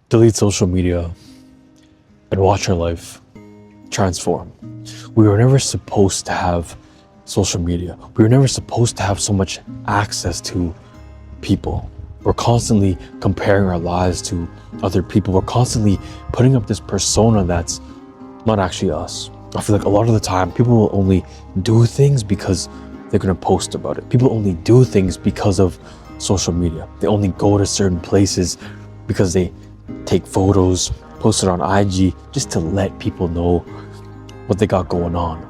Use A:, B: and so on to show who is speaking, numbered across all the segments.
A: delete social media and watch our life transform. We were never supposed to have social media. We were never supposed to have so much access to people. We're constantly comparing our lives to other people. We're constantly putting up this persona that's not actually us. I feel like a lot of the time people will only do things because they're going to post about it. People only do things because of social media. They only go to certain places because they take photos, post it on IG just to let people know what they got going on.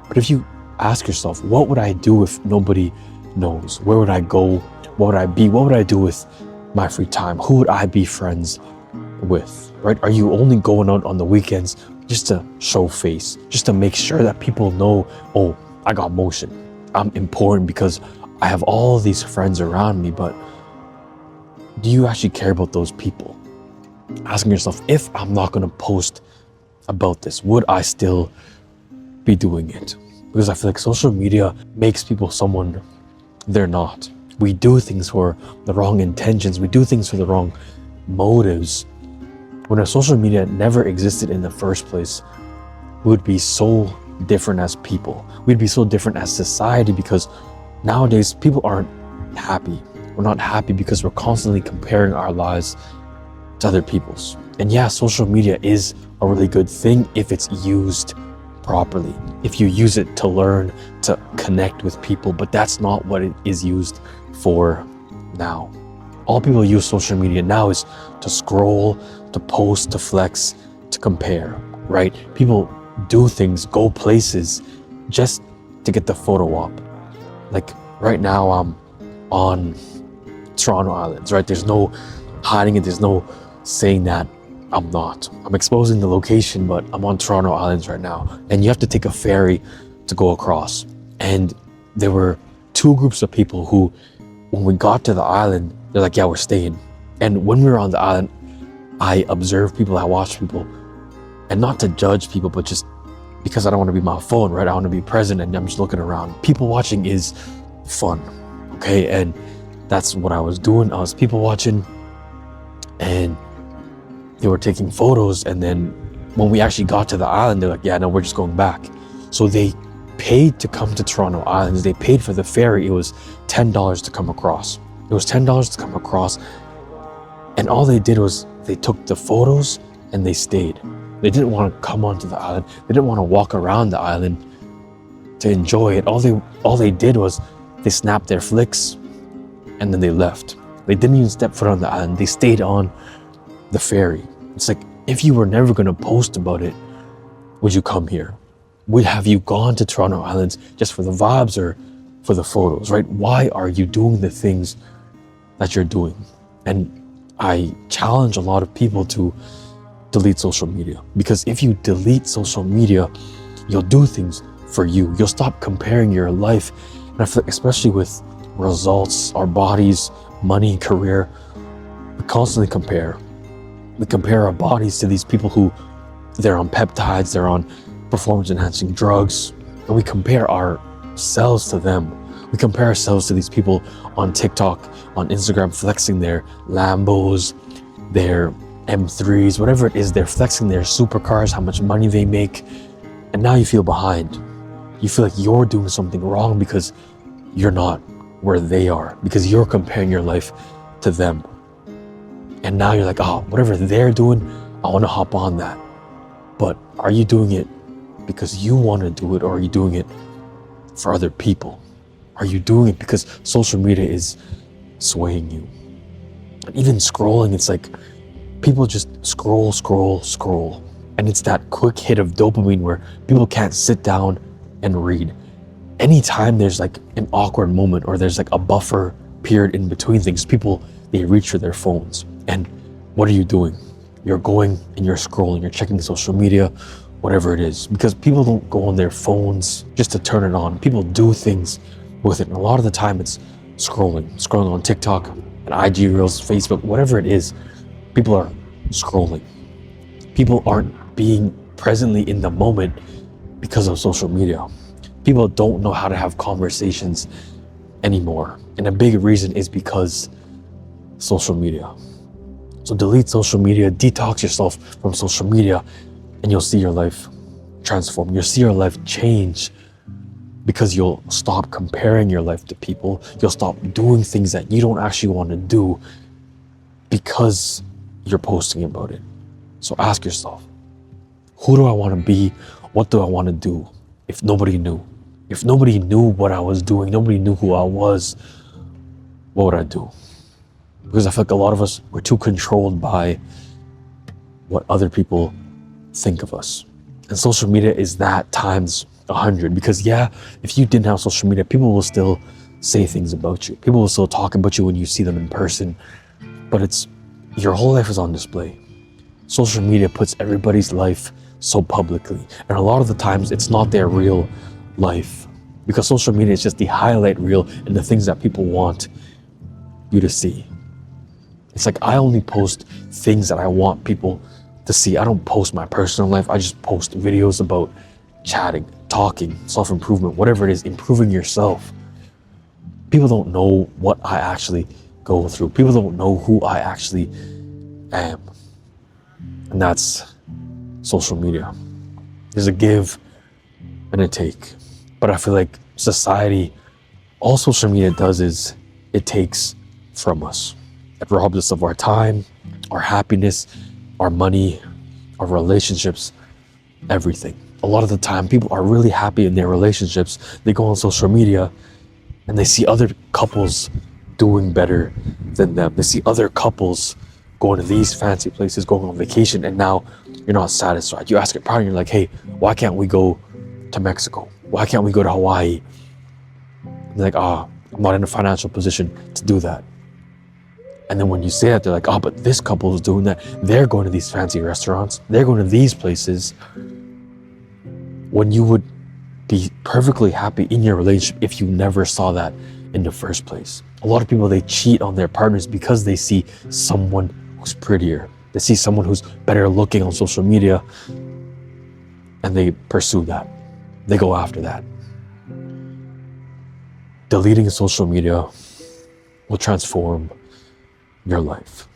A: But if you ask yourself, what would I do if nobody knows? Where would I go? What would I be? What would I do with my free time? Who would I be friends with, right? Are you only going out on the weekends just to show face, just to make sure that people know, oh, I got motion. I'm important because I have all these friends around me, but do you actually care about those people? Asking yourself, if I'm not going to post about this, would I still be doing it? Because I feel like social media makes people someone they're not. We do things for the wrong intentions. We do things for the wrong motives. When social media never existed in the first place, we would be so different as people. We'd be so different as society because nowadays people aren't happy. We're not happy because we're constantly comparing our lives to other people's. And yeah, social media is a really good thing if it's used properly. If you use it to learn, to connect with people, but that's not what it is used for now. All people use social media now is to scroll, to post, to flex, to compare, right? People do things, go places just to get the photo up. Like right now I'm on Toronto Islands, right? There's no hiding it, there's no saying that I'm not. I'm exposing the location, but I'm on Toronto Islands right now. And you have to take a ferry to go across. And there were two groups of people who, when we got to the island, they're like, yeah, we're staying. And when we were on the island, I observed people, I watched people, and not to judge people, but just because I don't want to be my phone, right? I want to be present and I'm just looking around. People watching is fun, okay? And that's what I was doing. I was people watching, and they were taking photos. And then when we actually got to the island, they're like, yeah, no, we're just going back. So they paid to come to Toronto Islands. They paid for the ferry. It was $10 to come across. It was $10 to come across. And all they did was they took the photos and they stayed. They didn't want to come onto the island. They didn't want to walk around the island to enjoy it. All they did was they snapped their flicks and then they left. They didn't even step foot on the island. They stayed on the ferry. It's like, if you were never going to post about it, would you come here? Have you gone to Toronto Islands just for the vibes or for the photos, right? Why are you doing the things that you're doing? And I challenge a lot of people to delete social media, because if you delete social media, you'll do things for you. You'll stop comparing your life. And I feel like, especially with results, our bodies, money, career, we constantly compare. We compare our bodies to these people who they're on peptides, they're on performance enhancing drugs, and we compare ourselves to them. We compare ourselves to these people on TikTok, on Instagram, flexing their Lambos, their M3s, whatever it is, they're flexing their supercars, how much money they make, and now you feel behind. You feel like you're doing something wrong because you're not where they are, because you're comparing your life to them. And now you're like, oh, whatever they're doing, I want to hop on that. But are you doing it because you want to do it, or are you doing it for other people? Are you doing it because social media is swaying you? And even scrolling, it's like people just scroll. And it's that quick hit of dopamine where people can't sit down and read. Anytime there's like an awkward moment or there's like a buffer period in between things, people, they reach for their phones. And what are you doing? You're going and you're scrolling, you're checking social media, whatever it is, because people don't go on their phones just to turn it on. People do things with it. And a lot of the time it's scrolling on TikTok and IG Reels, Facebook, whatever it is, people are scrolling. People aren't being presently in the moment because of social media. People don't know how to have conversations anymore. And a big reason is because social media. So delete social media, detox yourself from social media, and you'll see your life transform. You'll see your life change because you'll stop comparing your life to people. You'll stop doing things that you don't actually want to do because you're posting about it. So ask yourself, who do I want to be? What do I want to do? If nobody knew, what I was doing, nobody knew who I was, what would I do? Because I feel like a lot of us, we're too controlled by what other people think of us. And social media is that times 100. Because yeah, if you didn't have social media, people will still say things about you. People will still talk about you when you see them in person. But it's, your whole life is on display. Social media puts everybody's life so publicly. And a lot of the times it's not their real life. Because social media is just the highlight reel and the things that people want you to see. It's like I only post things that I want people to see. I don't post my personal life. I just post videos about chatting, talking, self-improvement, whatever it is, improving yourself. People don't know what I actually go through. People don't know who I actually am. And that's social media. There's a give and a take. But I feel like society, all social media does is it takes from us. It robs us of our time, our happiness, our money, our relationships, everything. A lot of the time, people are really happy in their relationships. They go on social media and they see other couples doing better than them. They see other couples going to these fancy places, going on vacation, and now you're not satisfied. You ask your partner, you're like, hey, why can't we go to Mexico? Why can't we go to Hawaii? And they're like, I'm not in a financial position to do that. And then when you say that, they're like, but this couple is doing that. They're going to these fancy restaurants. They're going to these places. When you would be perfectly happy in your relationship if you never saw that in the first place. A lot of people, they cheat on their partners because they see someone who's prettier. They see someone who's better looking on social media and they pursue that. They go after that. Deleting social media will transform your life.